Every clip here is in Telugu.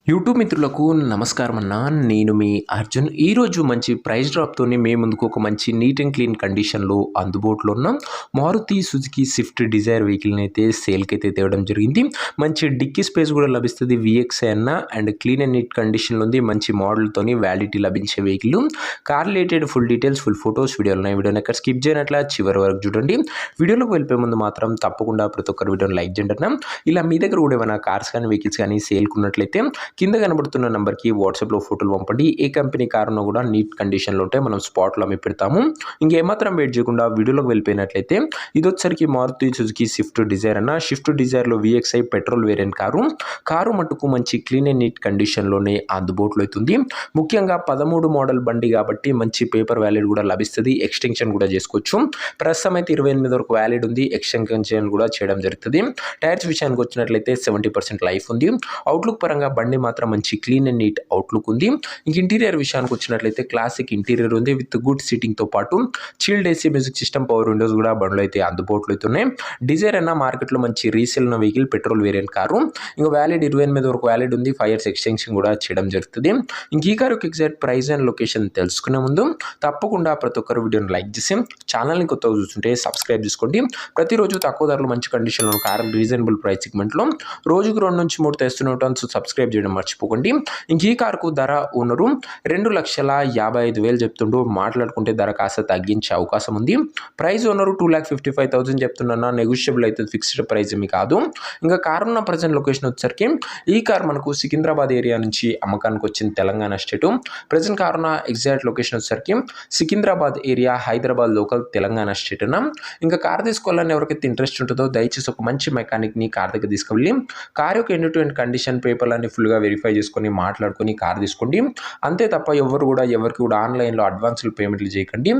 యూట్యూబ్ మిత్రులకు నమస్కారం అన్న. నేను మీ అర్జున్. ఈరోజు మంచి ప్రైస్ డ్రాప్‌తోని మీ ముందుకు ఒక మంచి నీట్ అండ్ క్లీన్ కండిషన్‌లో అందుబాటులో ఉన్న మారుతి సుజుకి స్విఫ్ట్ డిజైర్ వెహికల్‌ని అయితే సేల్‌కైతే తేవడం జరిగింది. మంచి డిక్కీ స్పేస్ కూడా లభిస్తది. వీఎక్స్ఐ అన్న అండ్ క్లీన్ అండ్ నీట్ కండిషన్‌లో ఉంది. మంచి మోడల్‌తోని వ్యాలిడిటీ లభించే vehicle. Car related full details, full photos వీడియోలు ఉన్నాయి. వీడియోని ఎక్కడ స్కిప్ చేయనట్ల చివరి వరకు చూడండి. వీడియోలోకి వెళ్ళిపోయే ముందు మాత్రం తప్పకుండా ప్రతి ఒక్కరు వీడియోని లైక్ చేయండి అన్న. ఇలా మీ దగ్గర కూడా ఏమైనా కార్స్ కానీ వెహికల్స్ కానీ సేల్‌కి ఉన్నట్లయితే కింద కనబడుతున్న నెంబర్కి వాట్సాప్లో ఫోటోలు పంపండి. ఏ కంపెనీ కార్ ఉన్నా కూడా నీట్ కండిషన్లో ఉంటే మనం స్పాట్లో అమ్మి పెడతాము. ఇంకేమాత్రం వెయిట్ చేయకుండా వీడియోలోకి వెళ్ళిపోయినట్లయితే ఇది వచ్చరికి మారుతి సుజుకి స్విఫ్ట్ డిజైర్ అన్న. Swift డిజైర్లో VXi petrol variant car మట్టుకు మంచి క్లీన్ అండ్ నీట్ కండిషన్లోనే అందుబాటులో అవుతుంది. ముఖ్యంగా 13 మోడల్ బండి కాబట్టి మంచి పేపర్ వ్యాలిడ్ కూడా లభిస్తుంది. ఎక్స్టెన్షన్ కూడా చేసుకోవచ్చు. ప్రస్తుతం అయితే 28 వరకు వ్యాలిడ్ ఉంది. ఎక్స్టెన్షన్ కూడా చేయడం జరుగుతుంది. టైర్స్ విషయానికి వచ్చినట్లయితే 70% లైఫ్ ఉంది. అవుట్లుక్ పరంగా బండి మాత్రం మంచి క్లీన్ అండ్ నీట్ అవుట్లుక్ ఉంది. ఇంక ఇంటీరియర్ విషయానికి వచ్చినట్లయితే క్లాసిక్ ఇంటీరియర్ ఉంది విత్ గుడ్ సీటింగ్తో పాటు chilled AC music system power Windows కూడా బండ్లో అయితే అందుబాటులో అవుతున్నాయి. డిజైర్ అన్న మార్కెట్లో మంచి రీసేల్ ఉన్న వెహికల్, పెట్రోల్ వేరియంట్ కారు. ఇంకా వ్యాలిడ్ 28 వరకు వ్యాలిడ్ ఉంది. 5 years ఎక్స్టెన్షన్ కూడా చేయడం జరుగుతుంది. ఇంక ఈ car exact price and location తెలుసుకునే ముందు తప్పకుండా ప్రతి ఒక్కరు వీడియోని లైక్ చేసి ఛానల్ని కొత్తగా చూస్తుంటే సబ్స్క్రైబ్ చేసుకోండి. ప్రతిరోజు తక్కువ ధరలో మంచి కండిషన్లో కారు రీజనబుల్ ప్రైస్ సెగ్మెంట్లో రోజుకు 2 నుంచి 3 తెస్తూనే ఉంటాను. సో సబ్స్క్రైబ్ చేయడం మర్చిపోకండి. ఇంక ఈ కారుకు ధర ఓనరు 2,55,000 చెప్తుండు. మాట్లాడుకుంటే ధర కాస్త తగ్గించే అవకాశం ఉంది. ప్రైస్ ఓనరు 2,55,000 చెప్తున్నా. నెగోషియబుల్ అయితే ఫిక్స్డ్ ప్రైస్ ఏమి కాదు. ఇంకా కారు ఉన్న ప్రజెంట్ లొకేషన్ వచ్చేసరికి ఈ కార్ మనకు సికింద్రాబాద్ ఏరియా నుంచి అమ్మకానికి వచ్చింది. తెలంగాణ స్టేటు. ప్రజెంట్ కారు ఉన్న ఎగ్జాక్ట్ లొకేషన్ వచ్చేసరికి Secunderabad area, Hyderabad local, Telangana state అన్న. ఇంకా కార్ తీసుకోవాలని ఎవరికైతే ఇంట్రెస్ట్ ఉంటుందో దయచేసి ఒక మంచి మెకానిక్ని కార్ దగ్గర తీసుకెళ్ళి కార్ యొక్క ఎండ్ టు ఎండ్ కండిషన్ పేపర్లన్నీ ఫుల్గా వెరిఫై చేసుకొని మాట్లాడుకొని కార్ తీసుకోండి. అంతే తప్ప ఎవరికి కూడా ఆన్లైన్లో అడ్వాన్స్లు పేమెంట్లు చేయకండి.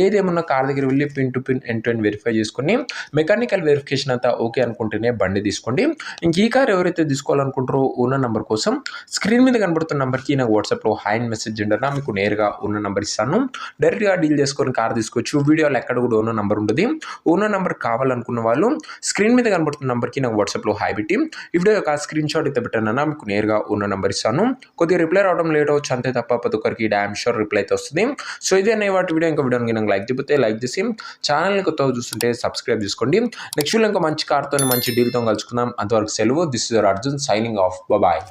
ఏదేమన్నా కార్ దగ్గర వెళ్ళి pin to pin end to end verify చేసుకొని మెకానికల్ వెరిఫికేషన్ అంతా ఓకే అనుకుంటేనే బండి తీసుకోండి. ఇంక ఈ కార్ ఎవరైతే తీసుకోవాలనుకుంటారో ఉన్న నెంబర్ కోసం స్క్రీన్ మీద కనబడుతున్న నెంబర్కి నాకు వాట్సాప్లో హాయ్ అని మెసేజ్ చేయండి. మీకు నేరుగా ఉన్న నెంబర్ ఇస్తాను. డైరెక్ట్గా డీల్ చేసుకొని కార్ తీసుకోవచ్చు. వీడియోలో ఎక్కడ కూడా ఉన్న నెంబర్ ఉంటుంది. ఉన్న నెంబర్ కావాలనుకున్న వాళ్ళు స్క్రీన్ మీద కనబడుతున్న నెంబర్కి నాకు వాట్సాప్లో హాయ్ పెట్టి ఈ వీడియో యొక్క స్క్రీన్ షాట్ అయితే పెట్టానన్నా మీకు నేరుగా ఉన్న నెంబర్ ఇస్తాను. కొద్దిగా రిప్లై రావడం లేట్ అవచ్చు అంతే తప్ప ప్రతి ఒక్కరికి డామ్ షూర్ రిప్లై అయితే వస్తుంది. సో ఇదే అనే వాటి వీడియో. ఇంకా వీడియోకి నాకు లైక్ చెప్తే లైక్ చేసి ఛానల్ని కొత్తగా చూస్తుంటే సబ్స్క్రైబ్ చేసుకోండి. నెక్స్ట్ వీడియో ఇంకా మంచి కార్తో మంచి డీల్తో కలుసుకుందాం. అంతవరకు సెలవు. This is your Arjun signing off. Bye.